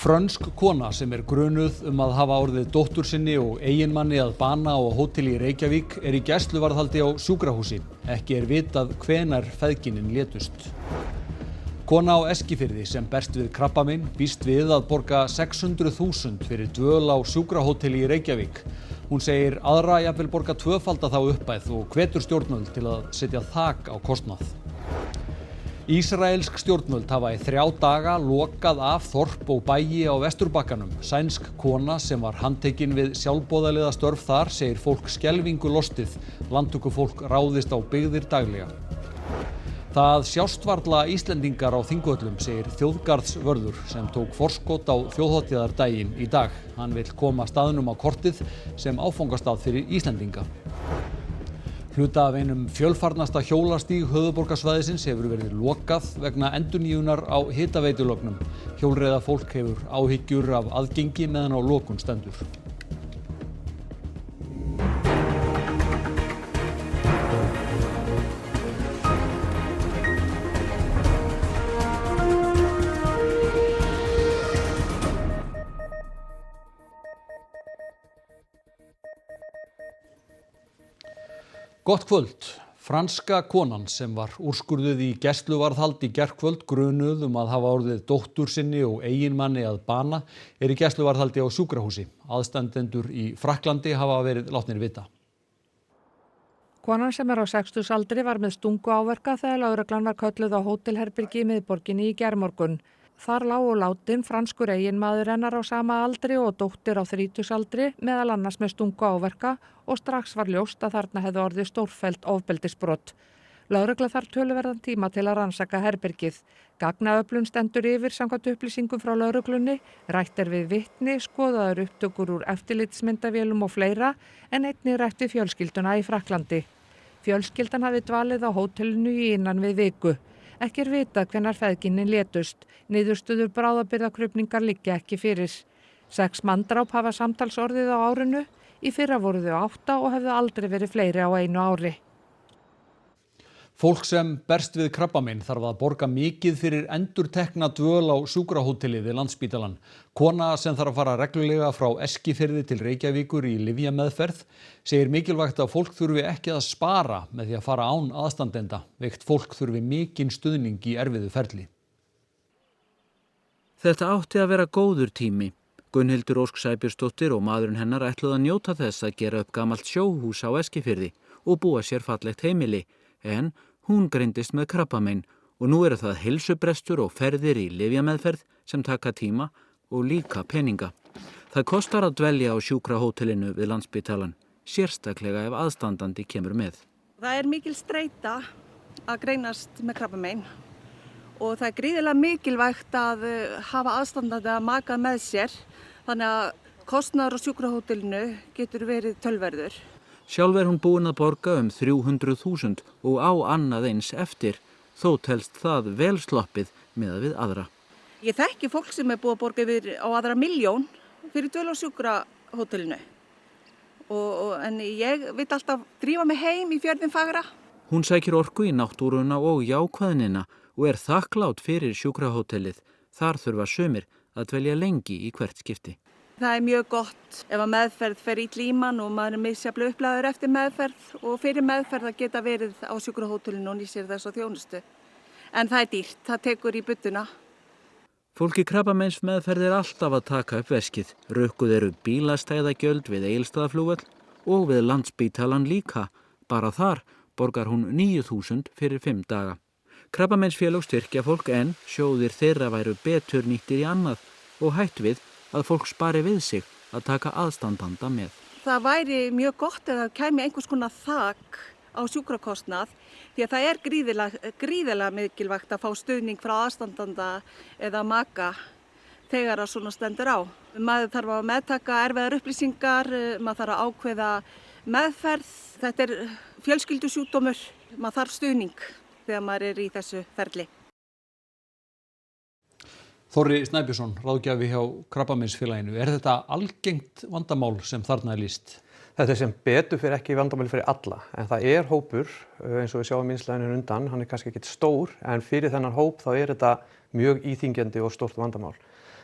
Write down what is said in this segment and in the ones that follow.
Frönsk kona sem grunuð að hafa orðið dóttur sinni og eiginmanni að bana á hóteli í Reykjavík í gæsluvarðhaldi á sjúkrahúsi. Ekki vitað hvenær feðginin létust. Kona á Eskifirði sem berst við krabbamein býst við að borga 600.000 fyrir dvöl á sjúkrahóteli í Reykjavík. Hún segir aðra jafnvel borga tvöfalda þá upphæð og hvetur stjórnvöld til að setja þak á kostnað. Ísraelsk stjórnvöld hafa í 3 daga lokað af þorp og bæi á Vesturbakkanum. Sænsk kona sem var handtekin við sjálfboðaliða störf þar segir fólk skelfingu lostið. Landtökufólk ráðist á byggðir daglega. Það sjást varla Íslendingar á Þingvöllum, segir þjóðgarðsvörður sem tók forskot á þjóðhátíðardaginn í dag. Hann vill koma staðnum á kortið sem áfangastað fyrir Íslendinga. Hluta af einum fjölfarnasta hjólastíg höfuðborgarsvæðisins hefur verið lokað vegna endurnýjunar á hitaveitulögnum. Hjólreiðafólk hefur áhyggjur af aðgengi meðan á lokun stendur. Gott kvöld. Franska konan sem var úrskurðuð í gæsluvarðhald í gærkvöld grunuð að hafa orðið dóttur sinni og eiginmanni að bana í gæsluvarðhaldi á sjúkrahúsi. Aðstandendur í Frakklandi hafa verið látnir vita. Konan sem á 60-aldri var með stunguáverka þegar lögreglan var kölluð á hótelherbergi í miðborginni í gærmorgun. Þar lá og látin franskur eiginmaður hennar á sama aldri og dóttir á 30-aldri, meðal annars með stunguáverka og strax var ljóst að þarna hefði orðið stórfellt ofbeldisbrot. Lögregla þarf töluverðan tíma til að rannsaka herbergið. Gagnaöflun stendur yfir samkvæmt upplýsingum frá lögreglunni, rætt við vitni, skoðaðar upptökur úr eftirlitsmyndavélum og fleira, en einnig rætt við fjölskylduna í Frakklandi. Fjölskyldan hafi dvalið á hótelinu í innan við viku. Ekki vitað hvenær feðginin létust. Niðurstöður bráðabirgðakrufningar liggja ekki fyrir. 6 manndráp hafa samtals orðið á árinu. Í fyrra voru þau 8 og hefðu aldrei verið fleiri á einu ári. Fólk sem berst við krabbamein þarf að borga mikið fyrir endurtekna dvöl á sjúkrahóteli við Landspítalann. Kona sem þarf að fara reglulega frá Eskifirði til Reykjavíkur í lyfjameðferð segir mikilvægt að fólk þurfi ekki að spara með því að fara án aðstandenda. Veikt fólk þurfi mikinn stuðning í erfiðu ferli. Þetta átti að vera góður tími. Gunnhildur Ósk Sæbjörnsdóttir og maðurinn hennar ætluðu að njóta þess að gera upp gamalt sjóhús á Eskifirði og búa sér fallegt heimili, en hún greindist með krabbamein og nú eru það heilsubrestur og ferðir í lyfjameðferð sem taka tíma og líka peninga. Það kostar að dvelja á sjúkrahótelinu við Landspítalann, sérstaklega ef aðstandandi kemur með. Það mikil streita að greinast með krabbamein og það gríðarlega mikilvægt að hafa aðstandandi að maka með sér, þannig að kostnaður á sjúkrahótelinu getur verið töluverður. Sjálf hún búin að borga 300.000 og á annað eins eftir, þó telst það vel sloppið miðað við aðra. Ég þekki fólk sem búið að borga yfir á aðra 1 milljón fyrir dvöl á sjúkrahótelinu. En ég vil alltaf drífa mig heim í fjörðinn fagra. Hún sækir orku í náttúruna og jákvæðnina og þakklát fyrir sjúkrahótelið. Þar þurfa sumir að dvelja lengi í hvert skipti. Það mjög gott ef að meðferð fer illa í mann og maður misjafnlega upplagður eftir meðferð og fyrir meðferð að geta verið á sjúkrahótelinu og nýsir þess á þjónustu. En það dýrt, það tekur í budduna. Fólki krabbameins meðferð alltaf að taka upp veskið. Rukkuð eru bílastæðagjöld við Egilsstaðaflugvöll og við Landspítalann líka. Bara þar borgar hún 9.000 fyrir 5 daga. Krabbameinsfélög styrkja fólk en sjóðir þeirra væru betur nýttir í annað og hætt við að fólk spari við sig að taka aðstandanda með. Það væri mjög gott ef það kæmi einhvers konar þak á sjúkrakostnað því að það gríðarlega mikilvægt að fá stuðning frá aðstandanda eða maka þegar að svona stendur á. Maður þarf að meðtaka erfiðar upplýsingar, maður þarf að ákveða meðferð. Þetta fjölskyldusjúkdómur, maður þarf stuðning þegar maður í þessu ferli. Þorri Snæbjörnsson, ráðgjafi hjá Krabbameinsfélaginu. Þetta algengt vandamál sem þarna lýst? Þetta sem betur fyrir ekki vandamáli fyrir alla, en það hópur, eins og við sjáum innslaginu undan, hann kannski ekki stór, en fyrir þennan hóp þá þetta mjög íþyngjandi og stórt vandamál.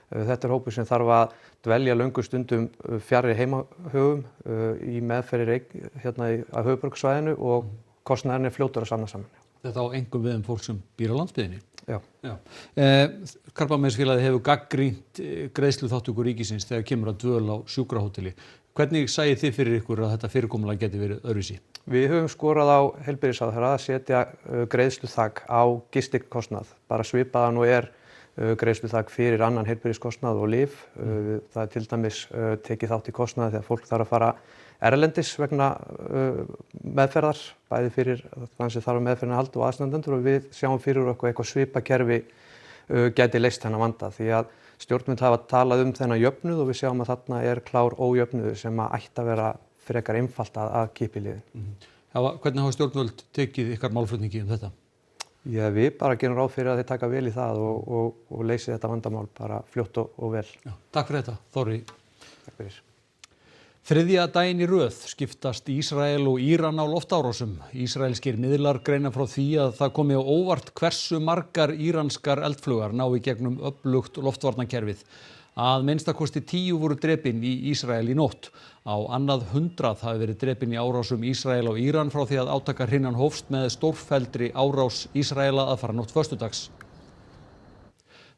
Þetta hópur sem þarf að dvelja löngum stundum fjarri heimahögum í meðferðir hérna á höfuðborgarsvæðinu og kostnaðurinn fljótur að safna saman. Þetta á engum við fólk sem býr á landsbyggðinni. Já. Krabbameinsfélagið hefur gagnrýnt greiðsluþátttöku ríkisins þegar kemur að dvöl á sjúkrahóteli. Hvernig sæið þið fyrir ykkur að þetta fyrirkomulag geti verið öðruvísi? Við höfum skorað á heilbrigðisráðherra að setja greiðsluþak á gistikostnað, bara svipaðan og greiðsluþak fyrir annan heilbrigðiskostnað og lyf. Það er til dæmis tekið þátt í kostnaði þegar fólk þarf að fara erlendis vegna meðferðar, bæði fyrir þann sem þarf meðferðina að halda og aðstandendur, og við sjáum fyrir okkur eitthvað svipakerfi gæti leyst þennan vanda, því að stjórnvöld hafa talað þennan jöfnuð og við sjáum að þarna klár ójöfnuður sem ætti að vera frekar einfalt að kippa í liðin. Hvernig hafa stjórnvöld tekið ykkar málflutningi þetta? Já, við bara gerum ráð fyrir að þeir taka vel í það og leysi þetta vandamál bara fljótt og vel. Já, takk fyrir þetta, Þorri. Takk fyrir. Þriðja daginn í röð skiptast Ísrael og Íran á loftárásum. Ísraelskir miðlar greina frá því að það komi á óvart hversu margar íranskar eldflugar ná í gegnum öflugt loftvarnakerfið. Að minnstakosti 10 voru drepin í Ísrael í nótt. Á annað 100 hafi verið drepin í árásum Ísrael og Íran frá því að átakahrina hófst með stórfelldri árás Ísraela aðfaranótt föstudags.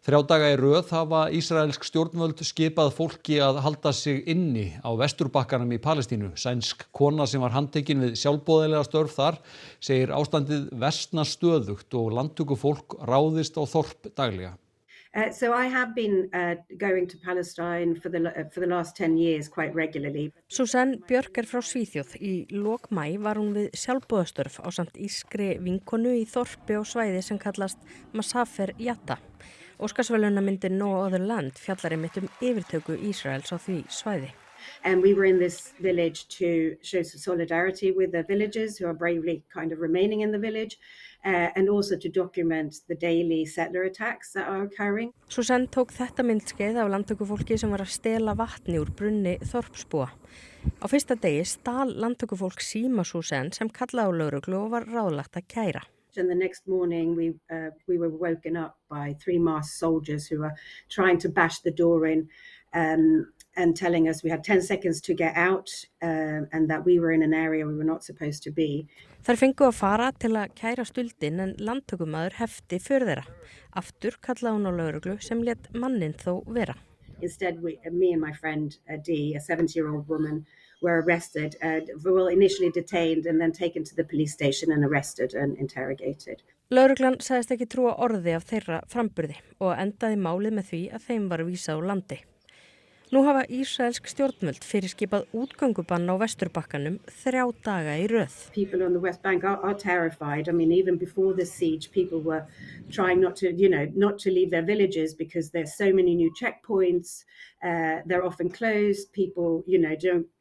3 daga í röð hafa ísraelsk stjórnvöld skipað fólki að halda sig inni á Vesturbakkanum í Palestínu. Sænsk kona sem var handtekin við sjálfboðaliða störf þar segir ástandið versna stöðugt og landtökufólk ráðist á þorp daglega. So I have been going to Palestine for the last 10 years quite regularly. Susanne Björk frá Svíþjóð. Í lok maí var hún við sjálfboðastörf ásamt írskri vinkonu í þorpi á svæði sem kallast Masafer Yatta. Óskarsverðlaunamyndin No Other Land fjallar einmitt yfirtöku Ísraels á því svæði. And we were in this village to show some solidarity with the villagers who are bravely kind of remaining in the village, and also to document the daily settler attacks that are occurring. Susanne tók þetta myndskeið af landtökufólki sem var að stela vatni úr brunni þorpsbúa. Á fyrsta degi stal landtökufólk síma Susanne sem kallaði á lögreglu og var ráðlagt að kæra. And the next morning we were woken up by 3 masked soldiers who were trying to bash the door in and telling us we had 10 seconds to get out and that we were in an area we were not supposed to be. Þær fengu að fara til að kæra stuldin en landtökumaður hefti för þeirra. Aftur kallaði hún á lögreglu sem lét manninn þó vera. Instead, me and my friend Dee, a 70-year-old woman, were arrested, well, initially detained and then taken to the police station and arrested and interrogated. Lögreglan sagðist ekki trúa orði af þeirra framburði og endaði málið með því að þeim var vísað úr landi. Nú hafa ísraelsk stjórnvöld fyrirskipað útgöngubann á Vesturbakkanum 3 daga í röð. People on the West Bank are terrified. I mean, even before the siege, people were trying not to leave their villages because there's so many new checkpoints. They're often closed. People,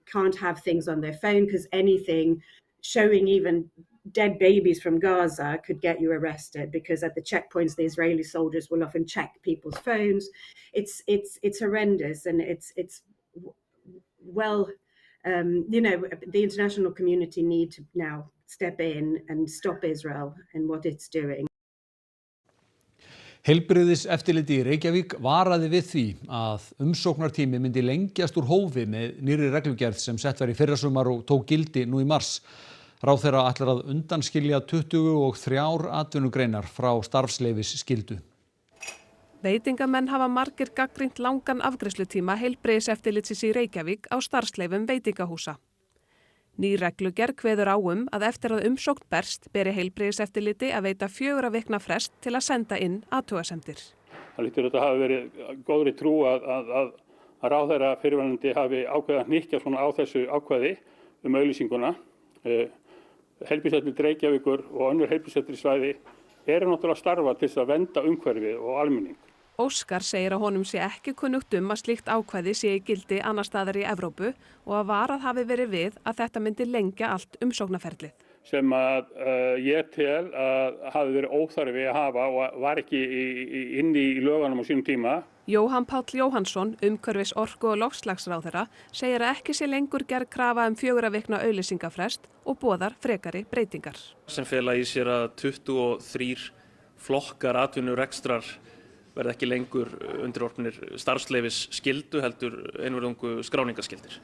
can't have things on their phone because anything showing even dead babies from Gaza could get you arrested because at the checkpoints the Israeli soldiers will often check people's phones. It's horrendous and it's the international community need to now step in and stop Israel and what it's doing. Heilbrigðiseftirlitið í Reykjavík varaði við því að umsóknartími myndi lengjast úr hófi með nýrri reglugerð sem sett var í fyrrasumar og tók gildi nú í mars. Ráðherra ætlar að undanskilja 23 atvinnugreinar frá starfsleyfisskyldu. Veitingamenn hafa margir gagnrýnt langan afgreiðslutíma heilbrigðiseftirlitsins í Reykjavík á starfsleyfum veitingahúsa. Ný reglugerð kveður á að eftir að umsókn berst beri heilbrigðiseftirliti að veita 4 vikna frest til að senda inn athugasemdir. Það lítur að þetta hafi verið góðri trú að ráðherra fyrirvænandi hafi ákveðið að hnykkja svona á þessu ákvæði auglýsinguna. Heilbrigðiseftirlit Reykjavíkur og önnur heilbrigðiseftirlitssvæði eru náttúrulega að starfa til þess að vernda umhverfið og almenning. Óskar segir að honum sé ekki kunnugt að slíkt ákvæði sé í gildi annars staðar í Evrópu og að varað hafi verið við að þetta myndi lengja allt umsóknarferlið. Sem að ég tel að hafi verið óþarfi að hafa og var ekki inni í lögunum á sínum tíma. Jóhann Páll Jóhannsson, umhverfis-, orku- og loftslagsráðherra, segir að ekki sé lengur gerð krafa 4 vikna auglýsingafrest og boðar frekari breytingar. Sem fela í sér að 23 flokkar atvinnurekstrar verða ekki lengur undirorpnir starfsleyfis skyldu heldur einvörðungu skráningaskyldir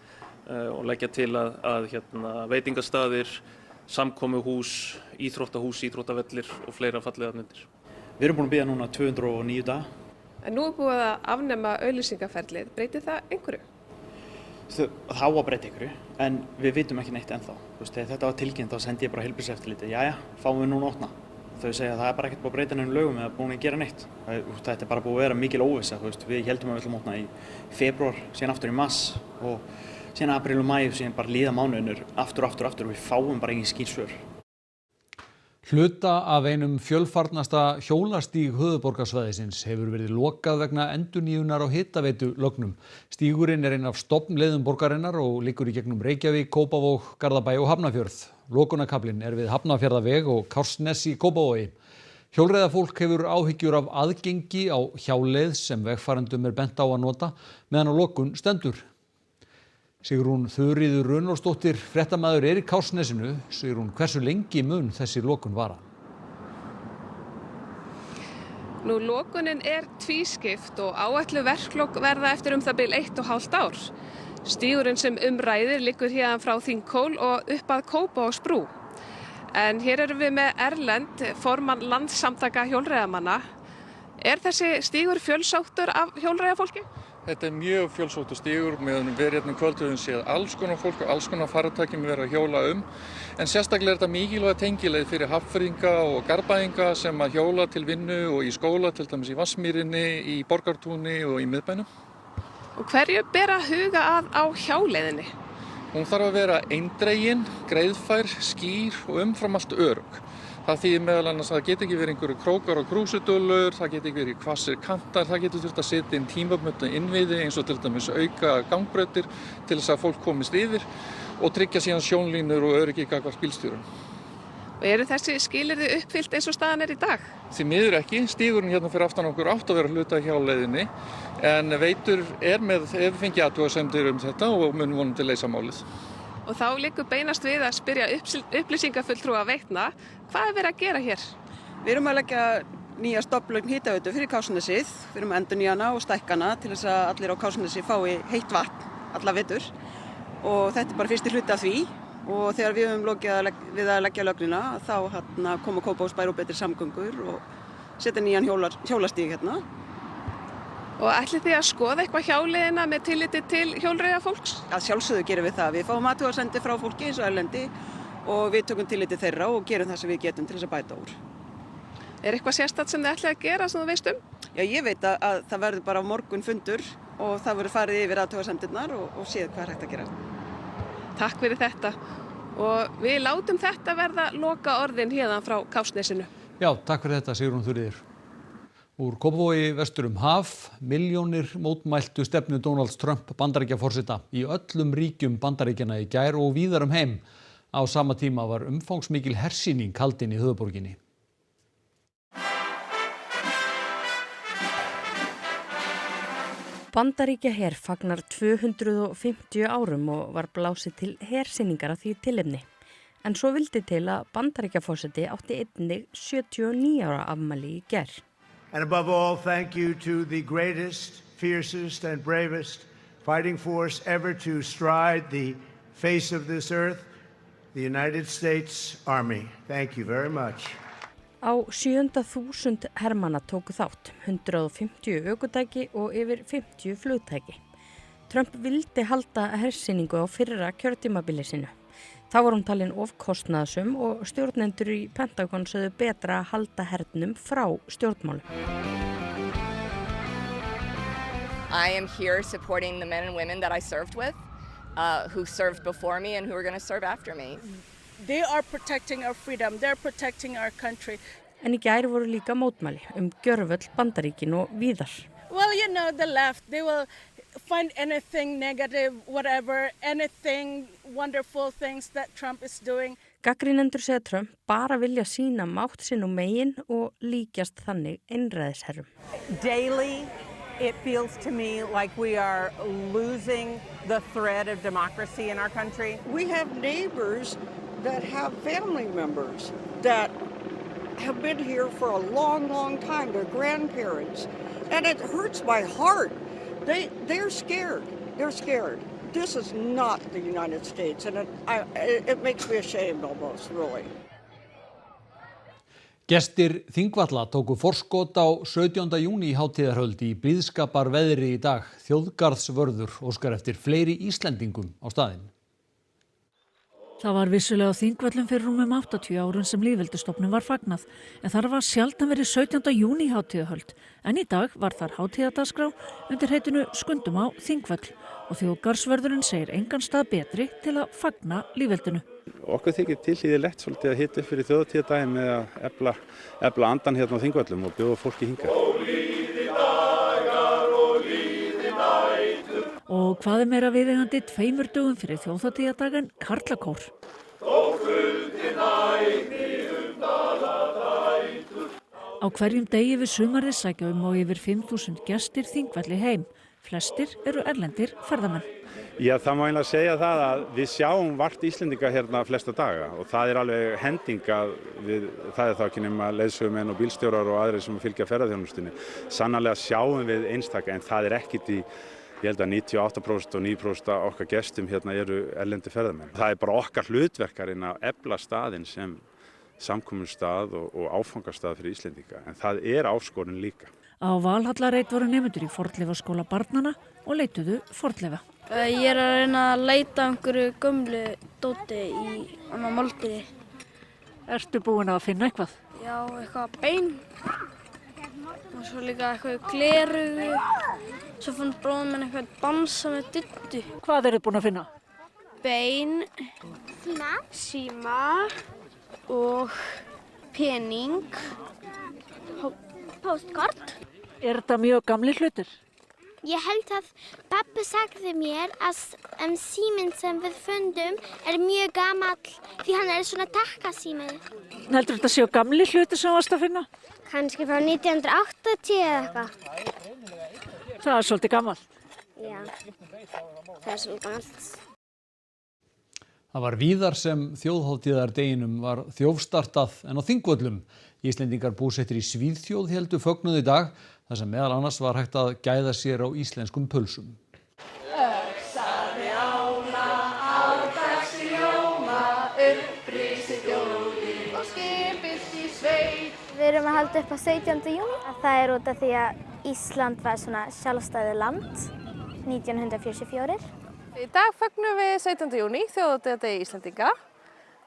og leggja til að veitingastaðir, samkomuhús, íþróttahús, íþróttavellir og fleira falli þarna undir. Við erum búin að bíða núna 209 daga. En nú búið að afnema auglýsingaferlið. Breytir það einhverju? Það á að breyta einhverju, en við vitum ekki neitt ennþá. Þegar þetta var tilkynnt þá sendi ég bara heilbrigðiseftirlitið, jæja, fáum við núna opna. Þau segja að það er bara ekkert búið að breyta neinum lögum eða búin að gera neitt. Þetta er bara búið að vera mikil óvissa. Við heldum að við ætlum að opna í febrúar, síðan aftur í mars og síðan apríl og maí, síðan bara líða mánuðinur aftur og við fáum bara engin skýr svör. Hluta af einum fjölfarnasta hjólastíg höfuðborgarsvæðisins hefur verið lokað vegna endurnýjunar á hitaveitulögnum. Stígurinn er ein af stofnleiðum borgarinnar og liggur í gegnum Reykjavík, Kópavog, Garðabæ og Hafnarfjörð. Lokunarkaflinn er við Hafnarfjarðarveg og Kársnes í Kópavogi. Hjólreiðafólk hefur áhyggjur af aðgengi á hjáleið sem vegfarendum er bent á að nota meðan á lokun stendur. Sigrún Þuríður Runólfsdóttir, fréttamaður er í Kársnesinu. Sigrún, hversu lengi mun þessi lokun vara? Nú, lokunin er tvískipt og áætluð verklok verða eftir það bil 1,5 ár. Stígurinn sem ræðir liggur héðan frá Þingkól og upp að Kópavogsbrú. En hér erum við með Erlend, formann Landssamtaka hjólreiðamanna. Er þessi stígur fjölsóttur af hjólreiðafólki? Þetta er mjög fjölsóttur stígur, meðan við hérna kvöldum séð alls konar fólk og alls konar farartækjum verið að hjóla En sérstaklega er þetta mikilvæg tengileið fyrir Hafnfirðinga og Garðbæinga sem að hjóla til vinnu og í skóla, til dæmis í Vatnsmýrinni, í Borgartúni og í miðbænum. Og hverju ber að huga að á hjáleiðinni? Hún þarf að vera eindregin, greiðfær, skýr og umfram allt örugg. Það þýðir meðal annars að það geti ekki verið einhverju krókar og krúsudölur, það geti ekki verið hvassir kantar, það getur þurft að setja inn tímabundna innviði eins og til dæmis auka gangbrautir til þess að fólk komist yfir og tryggja síðan sjónlínur og öryggi gagnvart bílstjórum. Og eru þessi skilyrði uppfyllt eins og staðan er í dag? Því miður ekki, stígurinn hérna fyrir aftan okkur átt að vera hluta hjá leiðinni en Veitur hefur fengið athugasemdir þetta og mun vonandi leysa málið. Og þá liggur beinast við að spyrja upplýsingafulltrúa Veitna, hvað er verið að gera hér? Við erum að leggja nýja stofnlaugn hitaveitu fyrir Kársnesið, við erum að endurnýja hana og stækka hana til þess að allir á Kársnesi fái heitt vatn alla vetur og þetta er bara fyrsti hluti af því og þegar við höfum lokið við að leggja lögnina þá koma Kópavogsbær og betri samgöngur og setja nýjan hjólastíg hérna. Og ætlið þið að skoða eitthvað hjáleiðina með tilliti til hjólreiðafólks? Að sjálfsögðu gerum við það. Við fáum athugasemdir frá fólki eins og erlendi og við tökum tilliti þeirra og gerum það sem við getum til þess að bæta úr. Er eitthvað sérstakt sem þið ætlið að gera sem þú veist um? Já, ég veit að það verður bara á morgun fundur og það verður farið yfir athugasemdirnar og séð hvað er hægt að gera. Takk fyrir þetta og við látum þetta verða loka orðin héðan frá Kársnesinu. Já, takk fyrir þetta Sigrún Þuríður. Úr Kópavogi vestur haf, milljónir mótmæltu stefnu Donalds Trump Bandaríkjaforseta í öllum ríkjum Bandaríkjanna í gær og víðar heim. Á sama tíma var umfangsmikil hersýning haldin í höfuðborginni. Bandaríkjaher fagnar 250 árum og var blásið til hersýningar af því tilefni. En svo vildi til að Bandaríkjaforseti átti einnig 79 ára afmæli í gær. And above all, thank you to the greatest, fiercest, and bravest fighting force ever to stride the face of this earth, the United States Army. Thank you very much. Á 7.000 hermanna tóku þátt, 150 ökutæki og yfir 50 flugtæki. Trump vildi halda hersýningu á fyrra kjörtímabili sinu. Þá var hún talin of kostnaðsöm og stjórnendur í Pentagon sögðu betra að halda hernum frá stjórnmálum. I am here supporting the men and women that I served with, who served before me and who are going to serve after me. They are protecting our freedom, they're protecting our country. En í gær voru líka mótmæli gjörvöll Bandaríkin og víðar. Well, you know, the left, they will find anything negative, whatever, anything wonderful things that Trump is doing. Gagnrýnendur segja Trump bara vilja sýna mátt sinn og megin og líkjast þannig einræðisherrum. Daily, it feels to me like we are losing the thread of democracy in our country. We have neighbors that have family members that have been here for a long, long time, their grandparents. And it hurts my heart. They're scared. They're scared. This is not the United States, and it makes me ashamed almost, really. Gestir Þingvalla tóku forskot á 17. júní hátíðarhöld í blíðskaparveðri í dag. Þjóðgarðsvörður óskar eftir fleiri Íslendingum á staðinn. Það var vissulega á Þingvöllum fyrir rúmum 80 árum sem lýðveldisstofnun var fagnað, en þar var sjaldan verið 17. júní hátíðahöld. En í dag var þar hátíðadagskrá undir heitinu Skundum á Þingvöll og þjóðgarðsvörðurinn segir engan stað betri til að fagna lýðveldinu. Okkur þykir tilhlýðilegt svolítið að hita upp fyrir þjóðhátíðardaginn með að efla andan hérna á Þingvöllum og bjóða fólki hingað. Og hvað er meira viðeigandi 2 dögum fyrir þjóðhátíðardag en karlakór? Á hverjum degi við sumarið sækja og yfir 5.000 gestir Þingvelli heim. Flestir eru erlendir ferðamenn. Já, það má eiginlega segja það að við sjáum vart Íslendinga hérna flesta daga og það er alveg hending að það er þá ekki nema leiðsögumenn og bílstjórar og aðrir sem fylgja ferðaþjónustunni. Sannarlega sjáum við einstaka en það er ekkit ég held að 98% og 9% af okkar gestum hérna eru erlendi ferðamenn. Það er bara okkar hlutverkarinn að efla staðinn sem samkomustað og áfangastað fyrir Íslendinga, en það er áskorun líka. Á Valhallareit voru nemendur í fornleifaskóla barnanna og leituðu fornleifa. Ég er að reyna að leita einhverju gömlu dóti í moldinni. Ertu búin að finna eitthvað? Já, eitthvað bein og svo líka eitthvað glerugu. Svo fann bróðir minn eitthvað bamsa með duttu. Hvað eru búin að finna? Bein, síma og pening, postkort. Er þetta mjög gamlir hlutir? Ég held að pappi sagði mér að síminn sem við fundum er mjög gamall því hann er svona takkasími. Heldur þetta séu gamlir hlutir sem varst að finna? Kannski frá 1980 eða eitthvað. Það er svolítið gamalt. Já, það er svolítið gamalt. Það var víðar sem þjóðhátíðardeginum var þjófstartað en á Þingvöllum. Íslendingar búsettir í Svíþjóð héldu fögnuð í dag, þar sem meðal annars var hægt að gæða sér á íslenskum pulsum. Öxaði ána, árdags ljóma, upprisi þjóði og skipist í sveit. Við erum að halda upp á 17. júní. Það er út af því að Ísland var svona sjálfstæðu land 1944. Í dag fögnum við 17. júní, þjóðhátíðardegi Íslendinga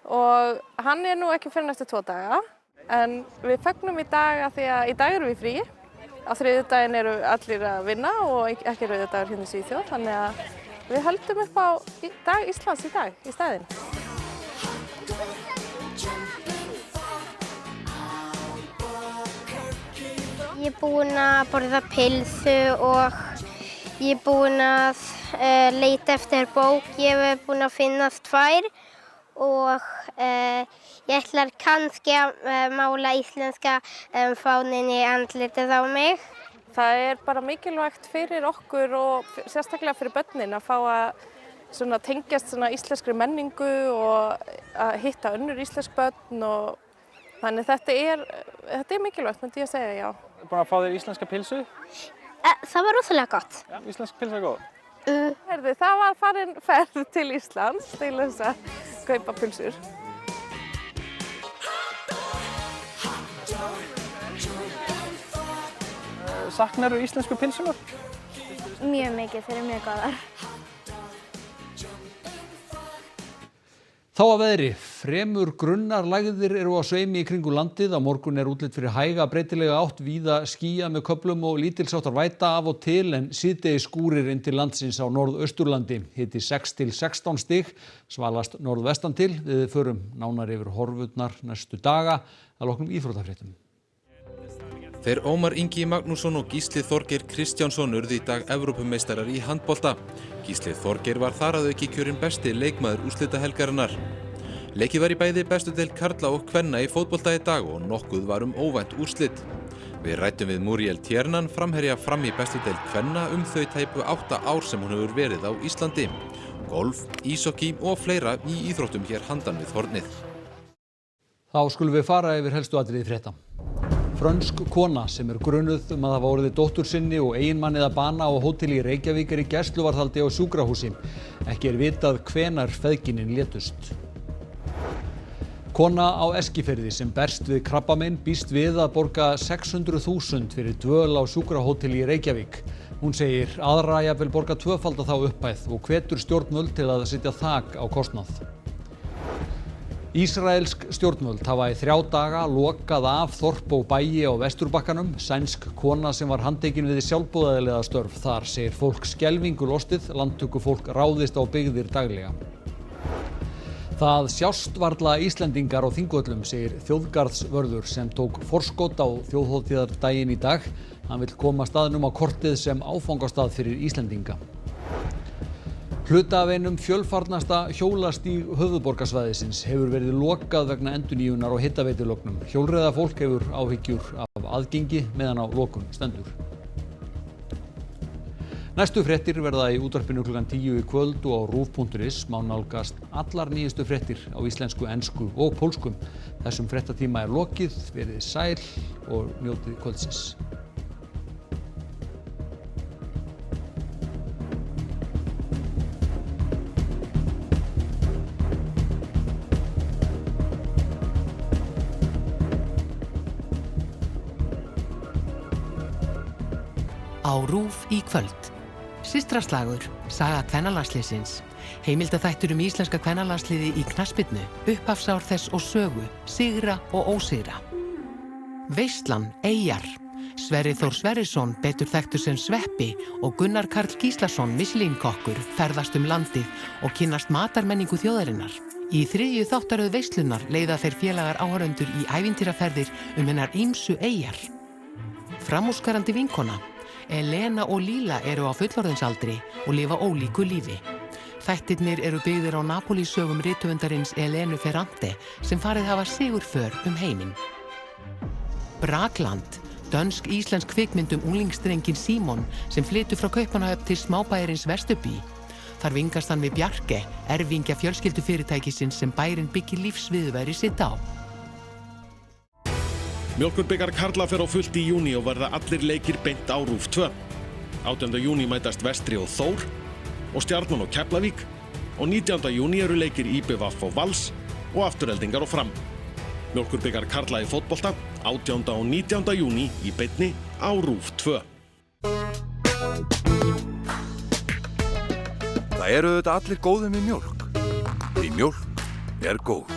og hann er nú ekki fyrir næstu 2 daga en við fögnum í dag af því að í dag erum við frí. Á þriðjudaginn eru allir að vinna og ekki rauðadagur hérna í Svíþjóð þannig að við höldum upp á dag Íslands í dag í staðinn. Ég er búin að borða pylsu og ég er búin að leita eftir bók. Ég hef búin að finna 2 og ég ætlar kannski að mála íslenska fáninn í andlitið á mig. Það er bara mikilvægt fyrir okkur og sérstaklega fyrir börnin að fá að tengjast íslenskri menningu og að hitta önnur íslensk börn og þannig þetta er mikilvægt, myndi ég að segja, já. Búin að fá þér íslenska pilsu? Það var rosalega gott. Já, íslenska pilsa er góð. Herðu, það var farin ferð til Íslands til þess að kaupa pilsur. Saknarðu íslensku pilsunar? Mjög mikið, þeir eru mjög góðar. Þá að veðri, fremur grunnar lægðir eru á sveimi í kringu landið. Á morgun er útlit fyrir hæga breytilega átt, víða skýjað með köflum og lítilsháttar væta af og til en síðdegis skúrir inn til landsins á norðausturlandi. Hiti 6 til 16 stig, svalast norðvestan til. Við förum nánar yfir horfurnar næstu daga að loknum íþróttafréttum. Þeir Ómar Ingi Magnússon og Gísli Þorgeir Kristjánsson urðu í dag Evrópumeistarar í handbolta. Gísli Þorgeir var þar að auki kjörinn besti leikmaður úrslitahelgarinnar. Leikið var í bæði bestu deild karla og kvenna í fótbolta í dag og nokkuð var óvænt úrslit. Við ræddum við Muriel Tiernan, framherja fram í bestu deild kvenna þau tæpu 8 ár sem hún hefur verið á Íslandi. Golf, ísokki og fleira í íþróttum hér handan við hornið. Þá skulum við fara yfir helstu atriði frétta. Frönsk kona sem grunuð að hafa orðið dóttur sinni og eiginmanni að bana á hóteli í Reykjavík í gæsluvarðhaldi á sjúkrahúsi. Ekki vitað hvenær feðginin létust. Kona á Eskifirði sem berst við krabbamein býst við að borga 600.000 fyrir dvöl á sjúkrahóteli í Reykjavík. Hún segir aðra jafnvel borga tvöfalda þá upphæð og hvetur stjórnvöld til að setja þak á kostnað. Ísraelsk stjórnvöld hafa í 3 daga lokað af þorp og bæi á Vesturbakkanum. Sænsk kona sem var handtekin við sjálfboðaliðastörf þar segir fólk skelfingu lostið, landtökufólk ráðist á byggðir daglega. Það sjást varla Íslendingar á Þingvöllum, segir þjóðgarðsvörður sem tók forskot á þjóðhátíðardaginn í dag. Hann vill koma staðnum á kortið sem áfangastað fyrir Íslendinga. Hluta af einum fjölfarnasta hjólastíg höfuðborgarsvæðisins hefur verið lokað vegna endurnýjunar á hitaveitulögnum. Hjólreiðafólk hefur áhyggjur af aðgengi meðan á lokun stendur. Næstu fréttir verða í útvarpinu klukkan 10 í kvöld og á rúv.is má nálgast allar nýjustu fréttir á íslensku, ensku og pólsku. Þessum fréttatíma lokið, verið sæl og njótið kvöldsins. Á RÚV í kvöld. Systraslagur, saga kvennalandsliðsins. Heimildaþættur íslenska kvennalandsliði í knattspyrnu, upphafsár þess og sögu, sigra og ósigra. Veislan, Eyjar. Sverrir Þór Sverrisson, betur þekktur sem Sveppi, og Gunnar Karl Gíslason, Michelin-kokkur, ferðast landið og kynnast matarmenningu þjóðarinnar. Í 3. þáttaröð Veislunar leiða þeir félagar áhorfendur í ævintýraferðir hinar ýmsu eyjar. Framúrskarandi vinkona. Elena og Líla eru á fullorðinsaldri og lifa ólíku lífi. Þættirnir eru byggðir á Napoli-sögum rithöfundarins Elenu Ferrante sem farið hafa sigurför heiminn. Brakland, dönsk-íslensk kvikmynd unglingsdrenginn Símon sem flytur frá Kaupmannahöfn til smábæjarins Vesturbý. Þar vingast hann við Bjarke, erfingja fjölskyldufyrirtækisins sem bærinn byggir lífsviðurværi sitt á. Mjólkurbikar karla fer á fullt í júní og verða allir leikir beint á RÚV 2. 18. júní mætast Vestri og Þór og Stjarnan og Keflavík og 19. júní eru leikir IBVF og Vals og Aftureldingar og Fram. Mjólkurbikar karla í fótbolta 18. og 19. júní í beinni á RÚV 2. Það eru auðvitað allir góðir með mjólk. Því mjólk er góð.